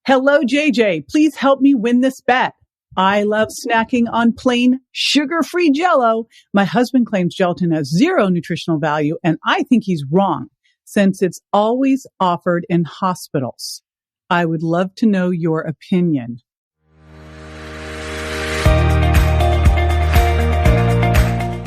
Hello, JJ. Please help me win this bet. I love snacking on plain sugar-free Jello. My husband claims gelatin has zero nutritional value, and I think he's wrong since it's always offered in hospitals. I would love to know your opinion.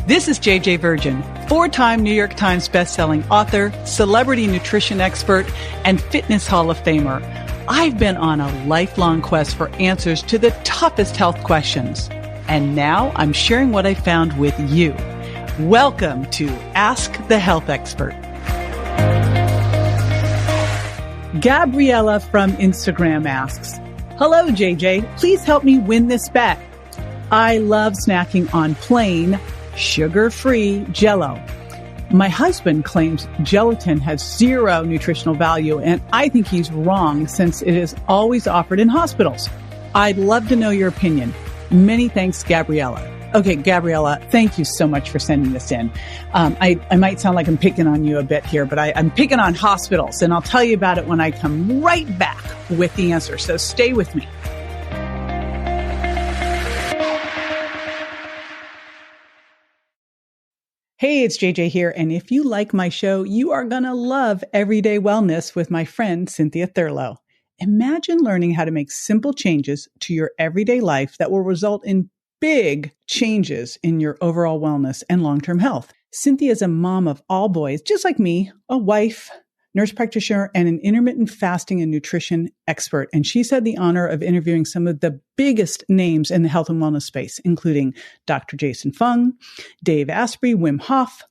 This is JJ Virgin, 4-time New York Times bestselling author, celebrity nutrition expert, and fitness Hall of Famer. I've been on a lifelong quest for answers to the toughest health questions. And now I'm sharing what I found with you. Welcome to Ask the Health Expert. Gabriella from Instagram asks, hello, JJ. Please help me win this bet. I love snacking on plain, sugar-free Jello. My husband claims gelatin has zero nutritional value, and I think he's wrong since it is always offered in hospitals. I'd love to know your opinion. Many thanks, Gabriella. Okay, Gabriella, thank you so much for sending this in. I might sound like I'm picking on you a bit here, but I'm picking on hospitals, and I'll tell you about it when I come right back with the answer. So stay with me. Hey, it's JJ here, and if you like my show, you are going to love Everyday Wellness with my friend Cynthia Thurlow. Imagine learning how to make simple changes to your everyday life that will result in big changes in your overall wellness and long-term health. Cynthia is a mom of all boys, just like me, a wife, nurse practitioner, and an intermittent fasting and nutrition expert. And she's had the honor of interviewing some of the biggest names in the health and wellness space, including Dr. Jason Fung, Dave Asprey, Wim Hof,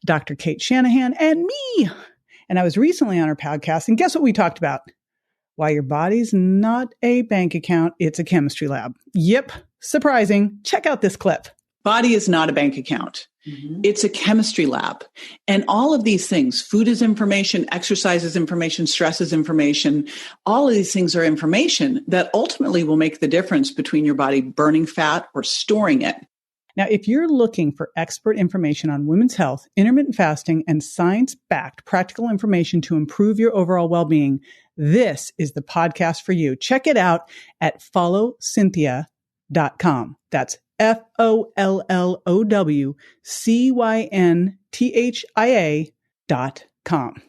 Dr. Kate Shanahan, and me. And I was recently on her podcast, and guess what we talked about? Why your body's not a bank account, it's a chemistry lab. Yep, surprising. Check out this clip. Body is not a bank account. Mm-hmm. It's a chemistry lab. And all of these things, food is information, exercise is information, stress is information. All of these things are information that ultimately will make the difference between your body burning fat or storing it. Now, if you're looking for expert information on women's health, intermittent fasting, and science-backed practical information to improve your overall well-being, this is the podcast for you. Check it out at followcynthia.com. That's FOLLOWCYNTHIA.com.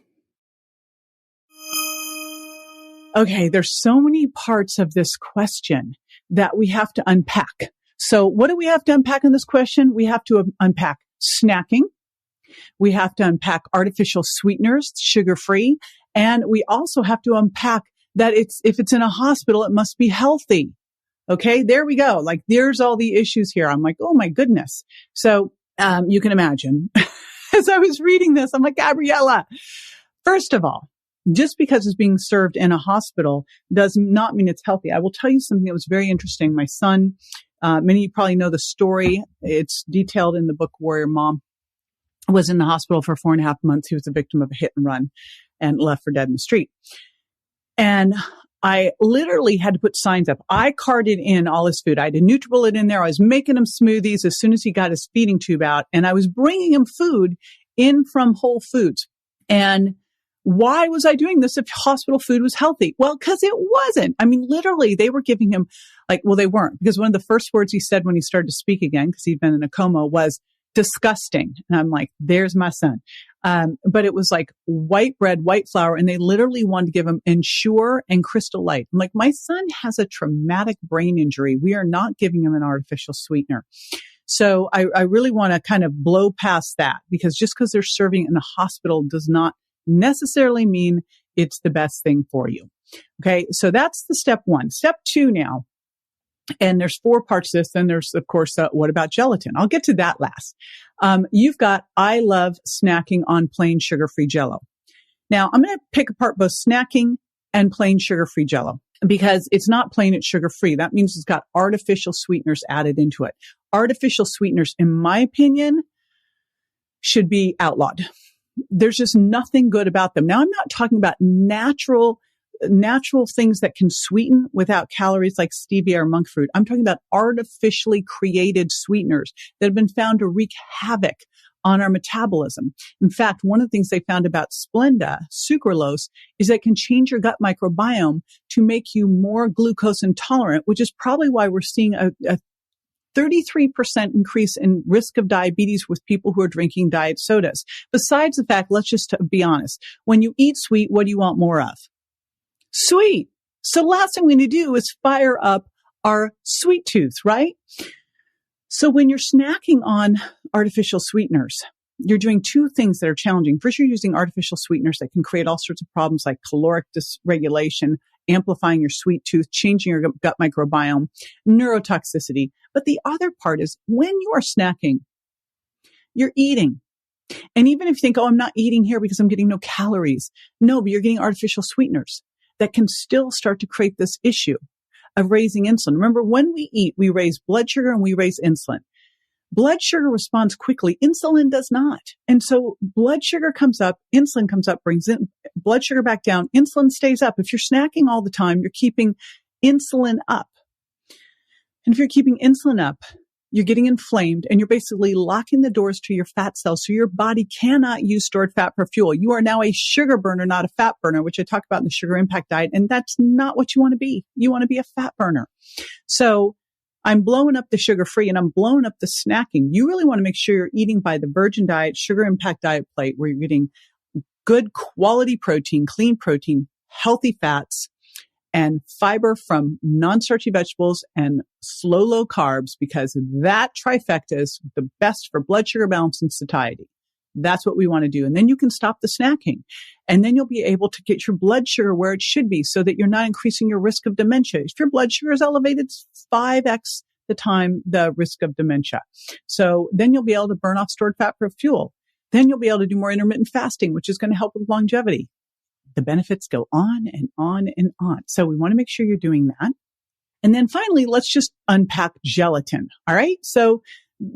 Okay, there's so many parts of this question that we have to unpack. So what do we have to unpack in this question? We have to unpack snacking. We have to unpack artificial sweeteners, sugar-free. And we also have to unpack that if it's in a hospital, it must be healthy. Okay, there we go. Like, there's all the issues here. I'm like, oh my goodness. So, you can imagine as I was reading this, I'm like, Gabriella, first of all, just because it's being served in a hospital does not mean it's healthy. I will tell you something that was very interesting. My son, many of you probably know the story. It's detailed in the book Warrior Mom. Was in the hospital for 4.5 months. He was a victim of a hit and run and left for dead in the street. And I literally had to put signs up. I carted in all his food. I had a NutriBullet in there. I was making him smoothies as soon as he got his feeding tube out. And I was bringing him food in from Whole Foods. And why was I doing this if hospital food was healthy? Well, because it wasn't. I mean, literally, they were giving him they weren't. Because one of the first words he said when he started to speak again, because he'd been in a coma, was disgusting. And I'm like, there's my son. But it was like white bread, white flour, and they literally wanted to give him Ensure and Crystal Light. I'm like, my son has a traumatic brain injury. We are not giving him an artificial sweetener. So I really want to kind of blow past that, because just because they're serving in a hospital does not necessarily mean it's the best thing for you. Okay. So that's the step one. Step two now. And there's 4 parts to this. Then there's, of course, what about gelatin? I'll get to that last. You've got, I love snacking on plain sugar-free Jello. Now, I'm going to pick apart both snacking and plain sugar-free Jello, because it's not plain, it's sugar-free. That means it's got artificial sweeteners added into it. Artificial sweeteners, in my opinion, should be outlawed. There's just nothing good about them. Now, I'm not talking about natural things that can sweeten without calories like stevia or monk fruit. I'm talking about artificially created sweeteners that have been found to wreak havoc on our metabolism. In fact, one of the things they found about Splenda, sucralose, is that it can change your gut microbiome to make you more glucose intolerant, which is probably why we're seeing a 33% increase in risk of diabetes with people who are drinking diet sodas. Besides the fact, let's just be honest, when you eat sweet, what do you want more of? Sweet. So last thing we need to do is fire up our sweet tooth, right? So when you're snacking on artificial sweeteners, you're doing two things that are challenging. First, you're using artificial sweeteners that can create all sorts of problems like caloric dysregulation, amplifying your sweet tooth, changing your gut microbiome, neurotoxicity. But the other part is when you are snacking, you're eating. And even if you think, oh, I'm not eating here because I'm getting no calories. No, but you're getting artificial sweeteners that can still start to create this issue of raising insulin. Remember, when we eat, we raise blood sugar and we raise insulin. Blood sugar responds quickly. Insulin does not. And so blood sugar comes up, insulin comes up, brings in blood sugar back down. Insulin stays up. If you're snacking all the time, you're keeping insulin up. And if you're keeping insulin up, you're getting inflamed and you're basically locking the doors to your fat cells. So your body cannot use stored fat for fuel. You are now a sugar burner, not a fat burner, which I talk about in the sugar impact diet. And that's not what you want to be. You want to be a fat burner. So I'm blowing up the sugar free and I'm blowing up the snacking. You really want to make sure you're eating by the Virgin Diet, sugar impact diet plate where you're getting good quality protein, clean protein, healthy fats, and fiber from non-starchy vegetables and low carbs, because that trifecta is the best for blood sugar balance and satiety. That's what we want to do. And then you can stop the snacking. And then you'll be able to get your blood sugar where it should be so that you're not increasing your risk of dementia. If your blood sugar is elevated, it's 5x the risk of dementia. So then you'll be able to burn off stored fat for fuel. Then you'll be able to do more intermittent fasting, which is going to help with longevity. The benefits go on and on and on. So we want to make sure you're doing that. And then finally, let's just unpack gelatin. All right. So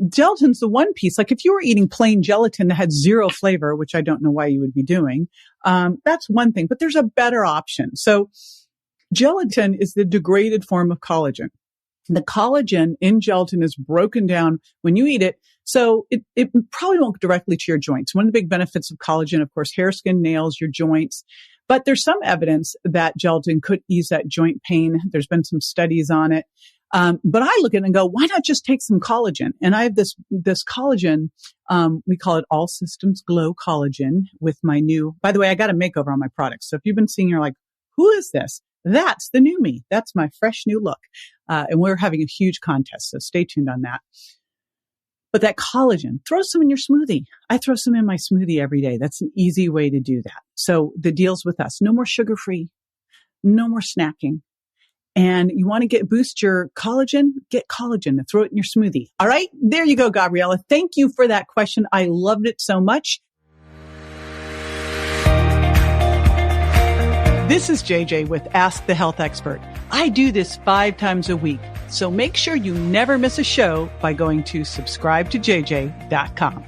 gelatin's the one piece. Like if you were eating plain gelatin that had zero flavor, which I don't know why you would be doing, that's one thing, but there's a better option. So gelatin is the degraded form of collagen. The collagen in gelatin is broken down when you eat it. So it probably won't go directly to your joints. One of the big benefits of collagen, of course, hair, skin, nails, your joints. But there's some evidence that gelatin could ease that joint pain. There's been some studies on it. But I look at it and go, why not just take some collagen? And I have this collagen, we call it All Systems Glow collagen with my new, by the way, I got a makeover on my products. So if you've been seeing, you're like, who is this? That's the new me. That's my fresh new look. And we're having a huge contest. So stay tuned on that. But that collagen, throw some in your smoothie. I throw some in my smoothie every day. That's an easy way to do that. So the deal's with us. No more sugar-free, no more snacking. And you want to boost your collagen, get collagen and throw it in your smoothie. All right. There you go, Gabriella. Thank you for that question. I loved it so much. This is JJ with Ask the Health Expert. I do this 5 times a week, so make sure you never miss a show by going to subscribetojj.com.